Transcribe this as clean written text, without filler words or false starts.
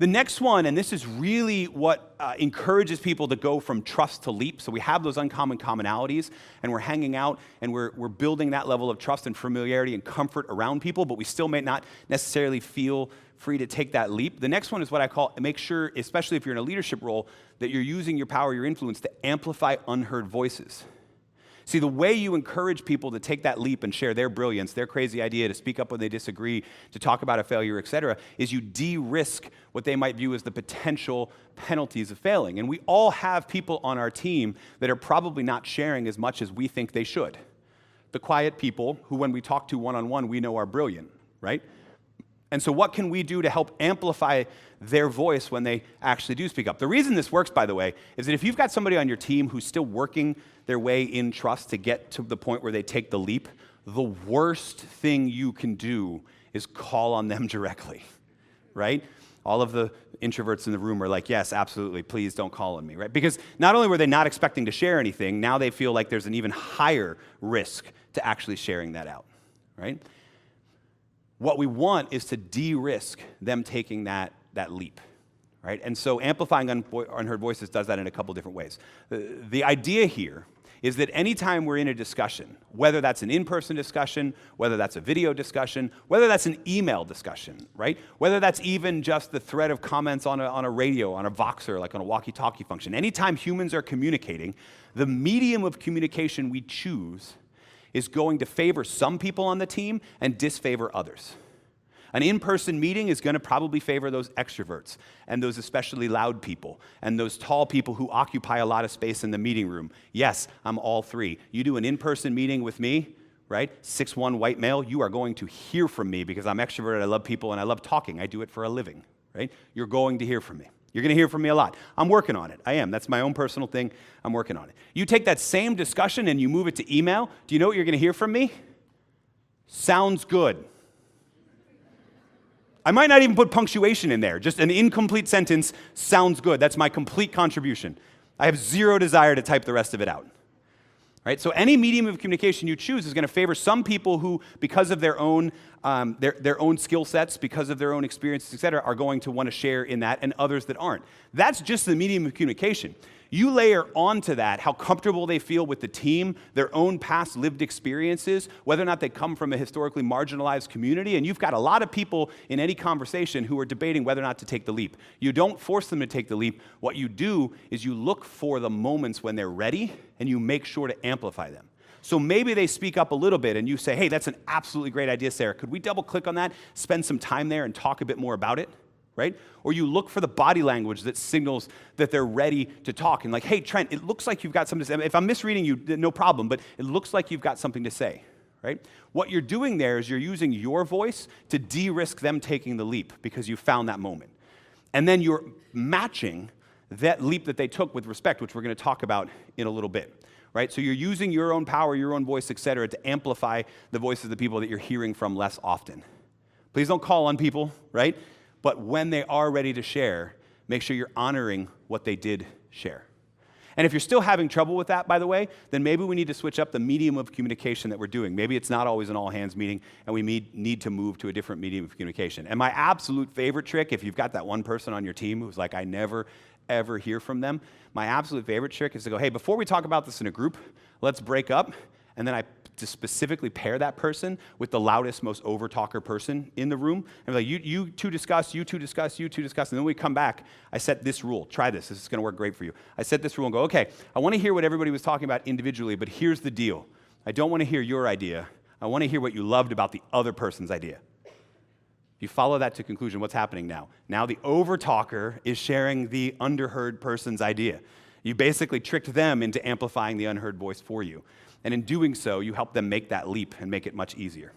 The next one, and this is really what encourages people to go from trust to leap. So we have those uncommon commonalities, and we're hanging out, and we're building that level of trust and familiarity and comfort around people, but we still may not necessarily feel free to take that leap. The next one is what I call make sure, especially if you're in a leadership role, that you're using your power, your influence to amplify unheard voices. See, the way you encourage people to take that leap and share their brilliance, their crazy idea, to speak up when they disagree, to talk about a failure, et cetera, is you de-risk what they might view as the potential penalties of failing. And we all have people on our team that are probably not sharing as much as we think they should. The quiet people who, when we talk to one-on-one, we know are brilliant, right? And so what can we do to help amplify their voice when they actually do speak up? The reason this works, by the way, is that if you've got somebody on your team who's still working their way in trust to get to the point where they take the leap, the worst thing you can do is call on them directly, right? All of the introverts in the room are like, yes, absolutely, please don't call on me, right? Because not only were they not expecting to share anything, now they feel like there's an even higher risk to actually sharing that out, right? What we want is to de-risk them taking that leap, right? And so amplifying unheard voices does that in a couple different ways. The idea here is that anytime we're in a discussion, whether that's an in-person discussion, whether that's a video discussion, whether that's an email discussion, right? Whether that's even just the thread of comments on a radio, on a Voxer, like on a walkie-talkie function. Anytime humans are communicating, the medium of communication we choose is going to favor some people on the team and disfavor others. An in-person meeting is going to probably favor those extroverts and those especially loud people and those tall people who occupy a lot of space in the meeting room. Yes, I'm all three. You do an in-person meeting with me, right? 6'1" white male, you are going to hear from me because I'm extroverted, I love people, and I love talking. I do it for a living, right? You're going to hear from me. You're going to hear from me a lot. I'm working on it. I am. That's my own personal thing. I'm working on it. You take that same discussion and you move it to email. Do you know what you're going to hear from me? Sounds good. I might not even put punctuation in there. Just an incomplete sentence, sounds good. That's my complete contribution. I have zero desire to type the rest of it out. Right? So any medium of communication you choose is going to favor some people who, because of their own skill sets, because of their own experiences, et cetera, are going to want to share in that, and others that aren't. That's just the medium of communication. You layer onto that how comfortable they feel with the team, their own past lived experiences, whether or not they come from a historically marginalized community, and you've got a lot of people in any conversation who are debating whether or not to take the leap. You don't force them to take the leap. What you do is you look for the moments when they're ready, and you make sure to amplify them. So maybe they speak up a little bit, and you say, hey, that's an absolutely great idea, Sarah. Could we double-click on that, spend some time there, and talk a bit more about it? Right? Or you look for the body language that signals that they're ready to talk. And like, hey, Trent, it looks like you've got something to say. If I'm misreading you, no problem, but it looks like you've got something to say, right? What you're doing there is you're using your voice to de-risk them taking the leap because you found that moment. And then you're matching that leap that they took with respect, which we're going to talk about in a little bit, right? So you're using your own power, your own voice, et cetera, to amplify the voices of the people that you're hearing from less often. Please don't call on people, right? But when they are ready to share, make sure you're honoring what they did share. And if you're still having trouble with that, by the way, then maybe we need to switch up the medium of communication that we're doing. Maybe it's not always an all-hands meeting, and we need to move to a different medium of communication. And my absolute favorite trick, if you've got that one person on your team who's like, I never, ever hear from them, my absolute favorite trick is to go, hey, before we talk about this in a group, let's break up, and then I to specifically pair that person with the loudest, most over-talker person in the room. And like, you two discuss, you two discuss, you two discuss. And then we come back, I set this rule. Try this. This is going to work great for you. I set this rule and go, okay, I want to hear what everybody was talking about individually, but here's the deal. I don't want to hear your idea. I want to hear what you loved about the other person's idea. If you follow that to conclusion, what's happening now? Now the over-talker is sharing the underheard person's idea. You basically tricked them into amplifying the unheard voice for you. And in doing so, you help them make that leap and make it much easier.